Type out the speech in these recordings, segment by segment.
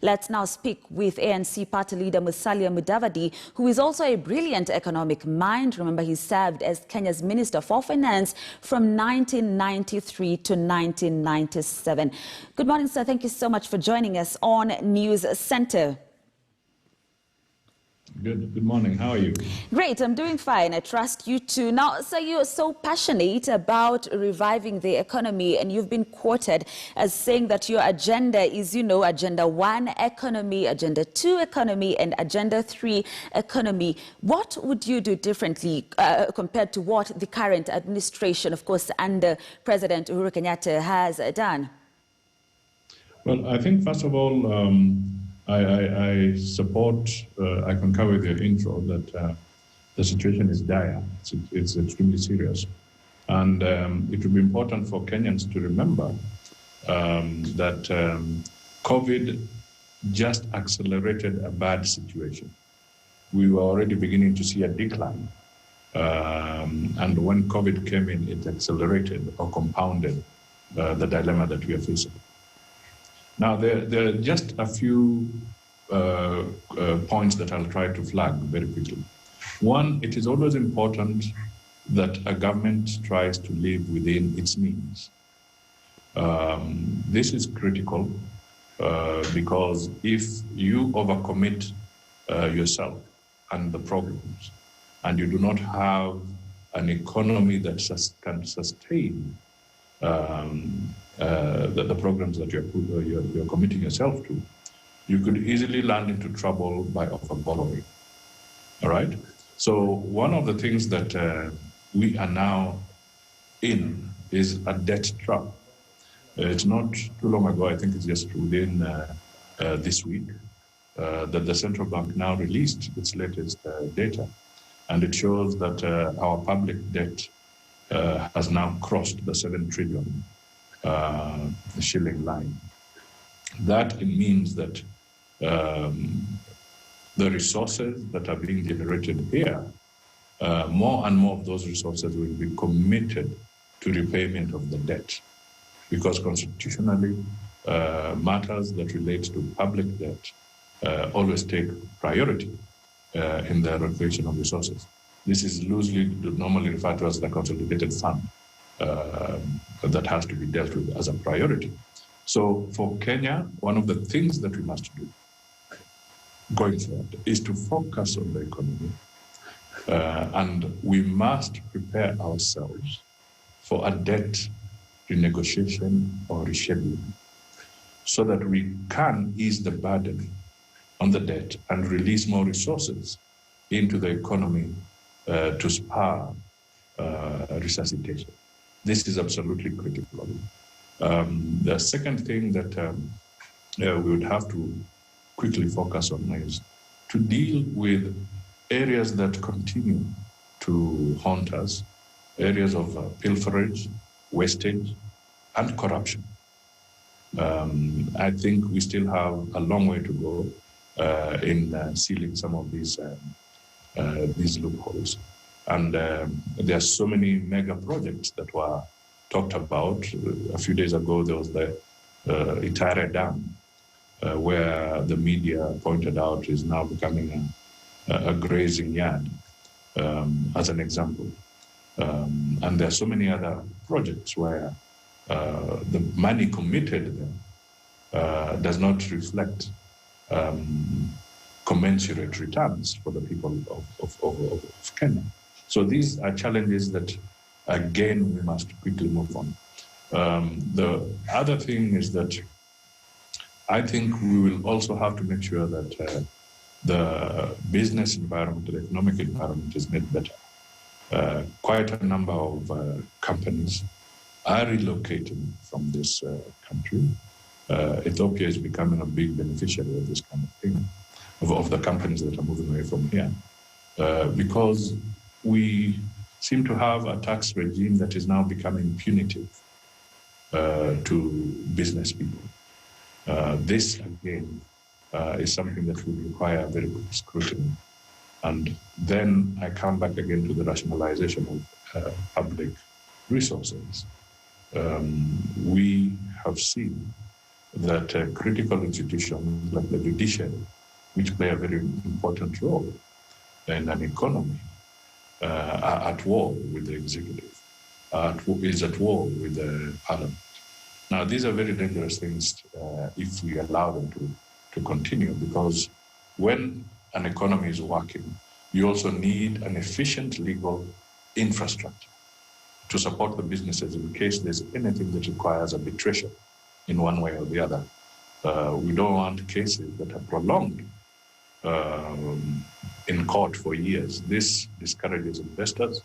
Let's now speak with ANC party leader Musalia Mudavadi, who is also a brilliant economic mind. Remember, he served as Kenya's Minister for Finance from 1993 to 1997. Good morning, sir. Thank you so much for joining us on News Center. Good morning. How are you? Great. I'm doing fine. I trust you too. Now, sir, you're so passionate about reviving the economy, and you've been quoted as saying that your agenda is, Agenda 1 economy, Agenda 2 economy, and Agenda 3 economy. What would you do differently compared to what the current administration, of course, under President Uhuru Kenyatta, has done? Well, I think, first of all, I support, I concur with your intro that the situation is dire. It's extremely serious. And it will be important for Kenyans to remember that COVID just accelerated a bad situation. We were already beginning to see a decline. And when COVID came in, it accelerated or compounded the dilemma that we are facing. Now, there are just a few points that I'll try to flag very quickly. One, it is always important that a government tries to live within its means. This is critical because if you overcommit yourself and the programs, and you do not have an economy that can sustain the programs that you're committing yourself to, you could easily land into trouble by over-borrowing. All right? So one of the things that we are now in is a debt trap. It's not too long ago, I think it's just within this week, that the central bank now released its latest data. And it shows that our public debt has now crossed the 7 trillion shilling line. That means that the resources that are being generated here, more and more of those resources will be committed to repayment of the debt, because constitutionally, matters that relate to public debt always take priority in the allocation of resources. This is loosely normally referred to as the consolidated fund that has to be dealt with as a priority. So for Kenya, one of the things that we must do going forward is to focus on the economy, and we must prepare ourselves for a debt renegotiation or rescheduling so that we can ease the burden on the debt and release more resources into the economy to spur resuscitation. This is absolutely critical. The second thing that we would have to quickly focus on is to deal with areas that continue to haunt us, areas of pilferage, wastage, and corruption. I think we still have a long way to go in sealing some of these loopholes. And there are so many mega projects that were talked about. A few days ago, there was the Itare Dam, where the media pointed out is now becoming a grazing yard, as an example. And there are so many other projects where the money committed there does not reflect commensurate returns for the people of Kenya. So these are challenges that, again, we must quickly move on. The other thing is that I think we will also have to make sure that the business environment, the economic environment is made better. Quite a number of companies are relocating from this country. Ethiopia is becoming a big beneficiary of this kind of thing, of the companies that are moving away from here, because we seem to have a tax regime that is now becoming punitive to business people. This, again, is something that will require very good scrutiny. And then I come back again to the rationalization of public resources. We have seen that critical institutions like the judiciary, which play a very important role in an economy, are at war with the executive, is at war with the parliament. Now, these are very dangerous things if we allow them to continue, because when an economy is working, you also need an efficient legal infrastructure to support the businesses in case there's anything that requires arbitration in one way or the other. We don't want cases that are prolonged in court for years. This discourages investors,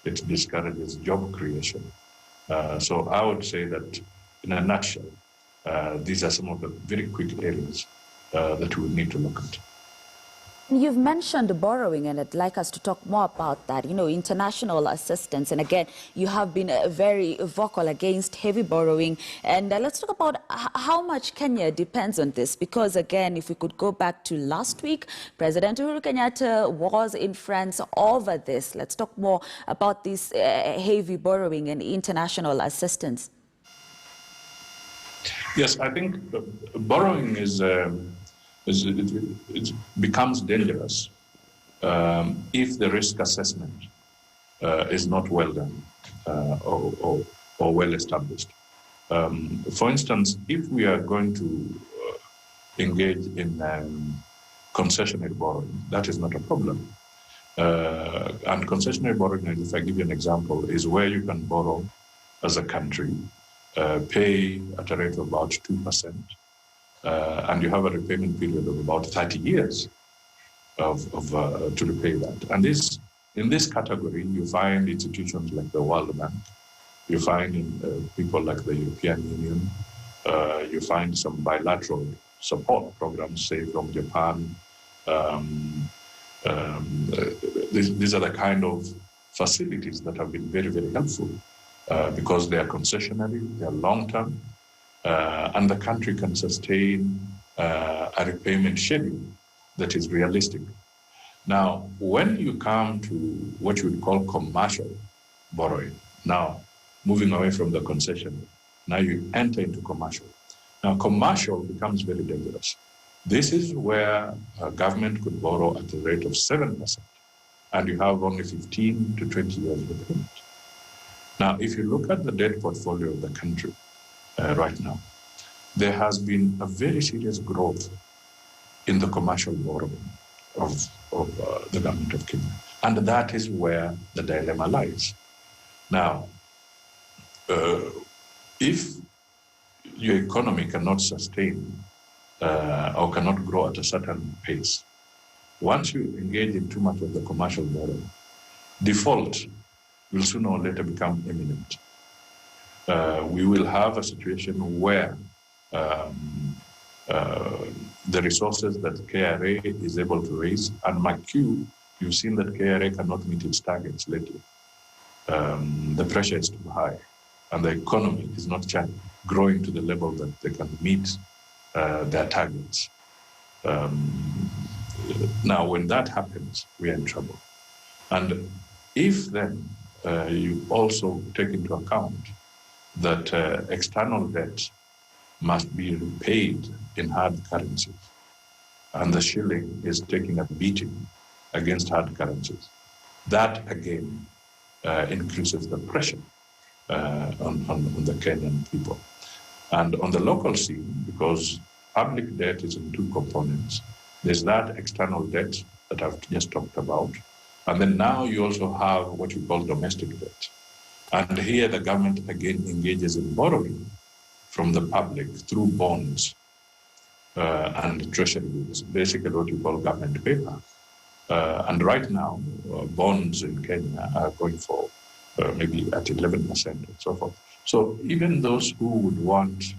it discourages job creation. So I would say that in a nutshell, these are some of the very quick areas that we need to look at. You've mentioned borrowing, and I'd like us to talk more about that. You know, international assistance. And again, you have been very vocal against heavy borrowing. And let's talk about how much Kenya depends on this. Because again, if we could go back to last week, President Uhuru Kenyatta was in France over this. Let's talk more about this heavy borrowing and international assistance. Yes, I think borrowing it becomes dangerous if the risk assessment is not well done or well established. For instance, if we are going to engage in concessionary borrowing, that is not a problem. And concessionary borrowing, if I give you an example, is where you can borrow as a country, pay at a rate of about 2%, and you have a repayment period of about 30 years to repay that. And in this category, you find institutions like the World Bank, you find people like the European Union, you find some bilateral support programs, say from Japan. These are the kind of facilities that have been very, very helpful because they are concessionary, they are long-term, and the country can sustain a repayment schedule that is realistic. Now, when you come to what you would call commercial borrowing, now moving away from the concession, now you enter into commercial. Now, commercial becomes very dangerous. This is where a government could borrow at a rate of 7%, and you have only 15 to 20 years repayment. Now, if you look at the debt portfolio of the country right now, there has been a very serious growth in the commercial borrowing of the government of Kenya. And that is where the dilemma lies. Now, if your economy cannot sustain or cannot grow at a certain pace, once you engage in too much of the commercial borrowing, default will sooner or later become imminent. We will have a situation where the resources that KRA is able to raise, and you've seen that KRA cannot meet its targets lately. The pressure is too high, and the economy is not growing to the level that they can meet their targets. Now, when that happens, we are in trouble. And if then you also take into account that external debt must be repaid in hard currencies, and the shilling is taking a beating against hard currencies, that again increases the pressure on the Kenyan people. And on the local scene, because public debt is in two components, there's that external debt that I've just talked about, and then now you also have what you call domestic debt. And here the government again engages in borrowing from the public through bonds and treasury bills, basically what you call government paper. And right now, bonds in Kenya are going for maybe at 11% and so forth. So even those who would want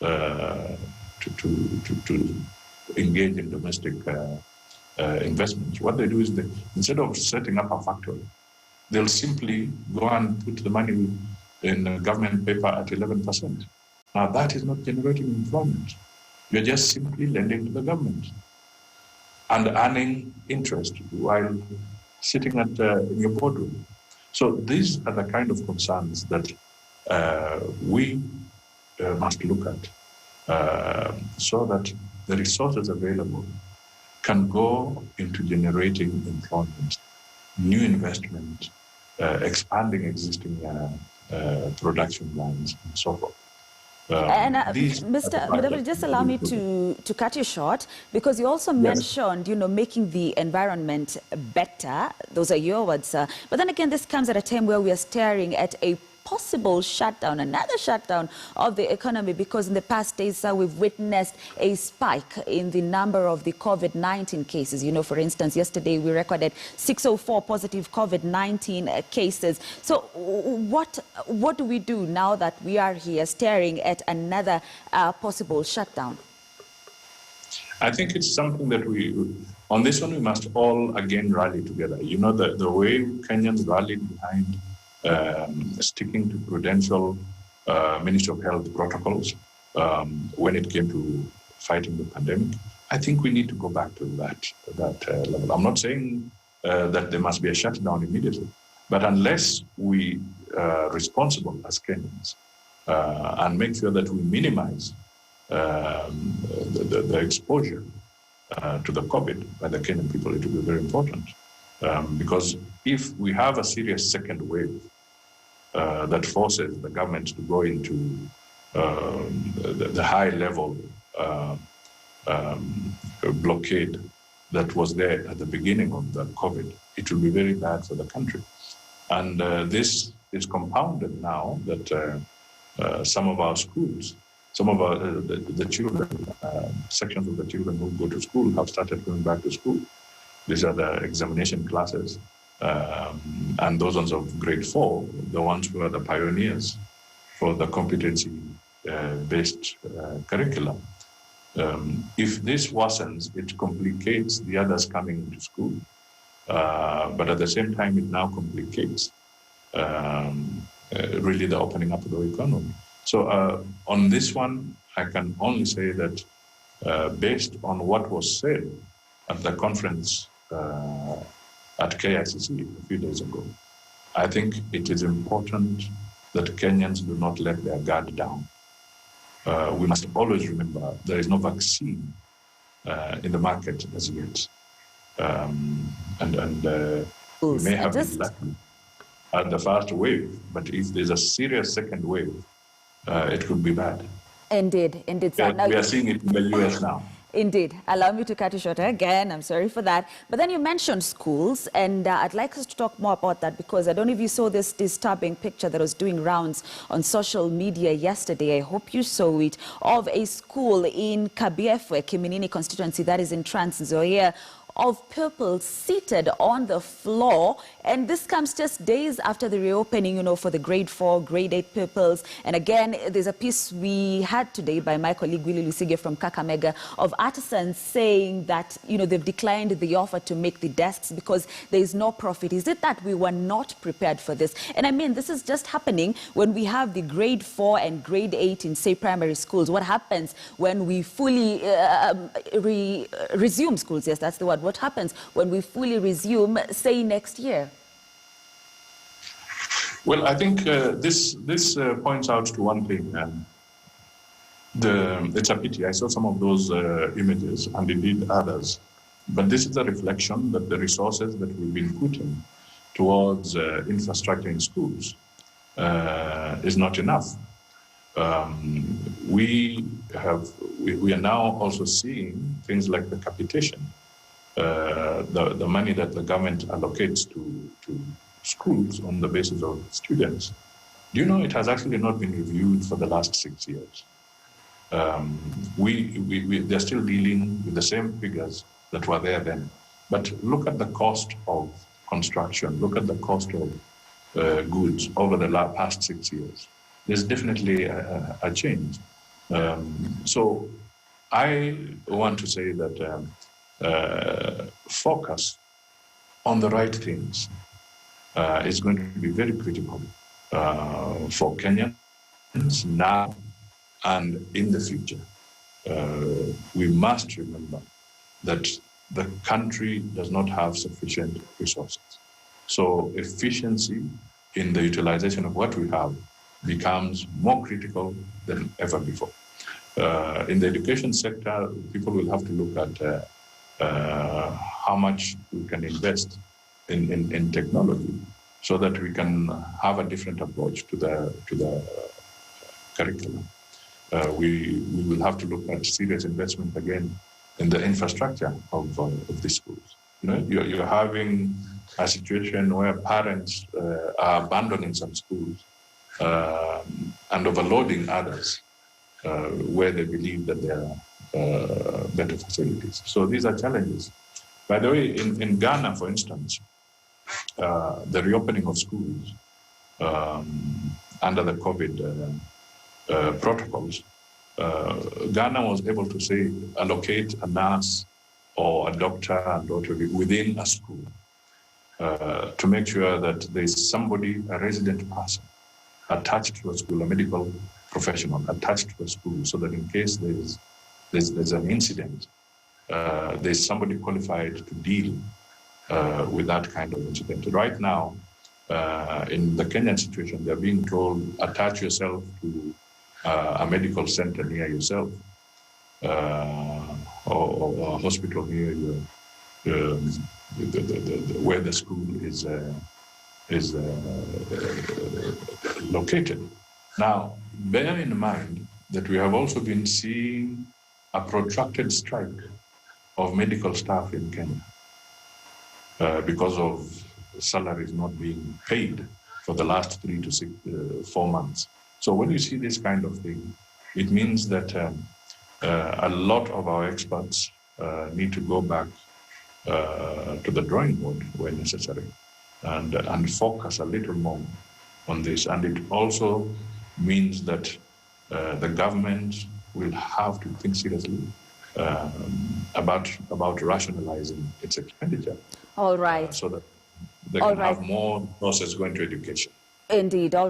to engage in domestic investments, what they do is instead of setting up a factory, they'll simply go and put the money in government paper at 11%. Now that is not generating employment. You're just simply lending to the government and earning interest while sitting in your boardroom. So these are the kind of concerns that we must look at. so that the resources available can go into generating employment, new investment, expanding existing production lines, and so forth. And These are the Mr. Mudavadi, just allow me to cut you short, because you also mentioned, making the environment better. Those are your words, sir. But then again, this comes at a time where we are staring at a possible shutdown, another shutdown of the economy, because in the past days, sir, we've witnessed a spike in the number of the COVID-19 cases. For instance, yesterday we recorded 604 positive COVID-19 cases. So what do we do now that we are here staring at another possible shutdown? I think it's something that on this one, we must all again rally together. The way Kenyans rallied behind sticking to prudential Ministry of Health protocols when it came to fighting the pandemic. I think we need to go back to that level. I'm not saying that there must be a shutdown immediately, but unless we are responsible as Kenyans and make sure that we minimize the exposure to the COVID by the Kenyan people, it will be very important. Because if we have a serious second wave that forces the government to go into the high-level blockade that was there at the beginning of the COVID, it will be very bad for the country. And this is compounded now that some of our schools, some of the children, sections of the children who go to school have started going back to school. These are the examination classes, and those ones of grade 4, the ones who are the pioneers for the competency-based curriculum. If this worsens, it complicates the others coming into school, but at the same time, it now complicates really the opening up of the economy. So on this one, I can only say that based on what was said at the conference at KICC a few days ago, I think it is important that Kenyans do not let their guard down. We must always remember there is no vaccine in the market as yet. We may have been lucky at the first wave, but if there's a serious second wave, it could be bad. Indeed, sir. We are seeing it in the US now. Indeed. Allow me to cut you short again. I'm sorry for that. But then you mentioned schools, and I'd like us to talk more about that, because I don't know if you saw this disturbing picture that was doing rounds on social media yesterday. I hope you saw it, of a school in Kabiefwe, Kiminini constituency, that is in Trans Nzoia, of people seated on the floor. And this comes just days after the reopening, for the grade 4, grade 8 pupils. And again, there's a piece we had today by my colleague Willie Lusige from Kakamega of artisans saying that, they've declined the offer to make the desks because there is no profit. Is it that we were not prepared for this? And I mean, this is just happening when we have the grade 4 and grade 8 in, say, primary schools. What happens when we fully resume schools? Yes, that's the word. What happens when we fully resume, say, next year? Well, I think this points out to one thing. It's a pity. I saw some of those images, and indeed others. But this is a reflection that the resources that we've been putting towards infrastructure in schools is not enough. We are now also seeing things like the capitation. The money that the government allocates to schools on the basis of students. Do you know it has actually not been reviewed for the last 6 years? They're still dealing with the same figures that were there then. But look at the cost of construction, look at the cost of goods over the past 6 years. There's definitely a change. So I want to say that focus on the right things is going to be very critical for Kenyans now and in the future. We must remember that the country does not have sufficient resources. So efficiency in the utilization of what we have becomes more critical than ever before. In the education sector, people will have to look at how much we can invest in technology so that we can have a different approach to the curriculum. We will have to look at serious investment again in the infrastructure of the schools. You're having a situation where parents are abandoning some schools and overloading others where they believe that there are better facilities. So these are challenges. By the way, in Ghana, for instance, the reopening of schools under the COVID protocols, Ghana was able to say allocate a nurse or a doctor within a school to make sure that there's somebody, a resident person, attached to a school, a medical professional attached to a school, so that in case there's an incident, there's somebody qualified to deal with that kind of incident. Right now, in the Kenyan situation, they're being told, attach yourself to a medical center near yourself or a hospital near you, where the school is located. Now, bear in mind that we have also been seeing a protracted strike of medical staff in Kenya because of salaries not being paid for the last 3 to 4 months. So when you see this kind of thing, it means that a lot of our experts need to go back to the drawing board where necessary and focus a little more on this. And it also means that the government will have to think seriously about rationalizing its expenditure. All right. So that they can have more resources going to education. Indeed. All right.